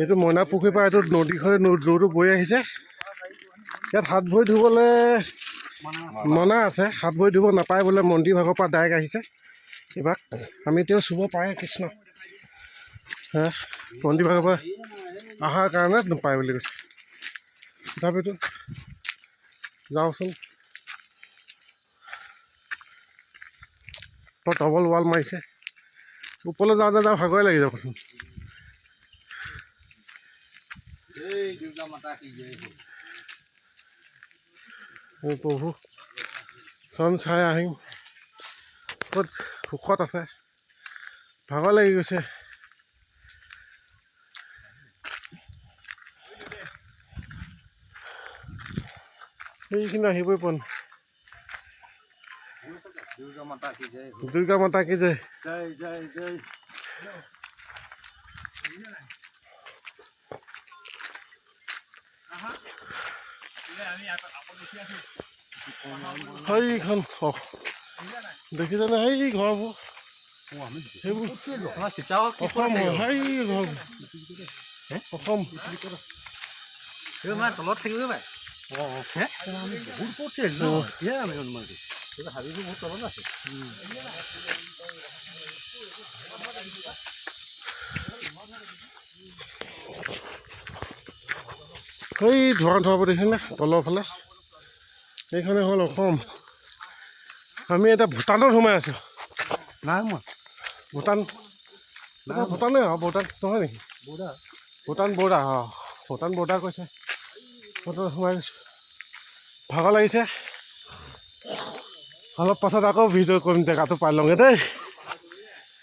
এইটো মইনা পুখুৰীৰ পৰা এইটো নদী হৈ নৌটো বৈ আহিছে। ইয়াত হাত ভৰি ধুবলৈ মনা আছে, হাত ভৰি ধুব নাপায় বোলে, মন্দিৰ ভাগৰ পৰা ডাইৰেক্ট আহিছে। এইবাৰ আমি তেওঁ চুব পাৰে কৃষ্ণ, হা মন্দিৰ ভাগৰ পৰা অহাৰ কাৰণে নাপায় বুলি কৈছে। তথাপিতো যাওঁচোন। ডবল ৱাল মাৰিছে, ওপৰলৈ যাওঁতে যাওঁ ভাগৰে লাগি যাবচোন। প্ৰভু চন চাই আহিম, ক'ত সুখত আছে, ভাগৰ লাগি গৈছে। সেইখিনি আহিবই পোৱা নাই। দুৰ্গা মাতা কি জয়, দুৰ্গা মাতা কি জয়, জয় জয় জয়। সেইখন দেখিছেনে সেই ঘৰবোৰ, সেইবোৰ অসম হয়, সেই ঘৰ অসম তলত থাকিব পাৰে। সেই ধোঁৱা ধোঁৱাবোৰ দেখিছেনে তলৰ ফালে, এইখনে হ'ল অসম। আমি এতিয়া ভূটানত সোমাই আছোঁ। নাই মই ভূটান ভূটানে ভূটান নহয় নেকি? ভূটান বৰ্ডাৰ, ভূটান বৰ্ডাৰ কৈছে। ভূটান সোমাই গৈছোঁ, ভাগৰ লাগিছে। অলপ পাছত আকৌ ভিডিঅ' কৰিম, জেগাটো পাই লওঁগৈ দেই।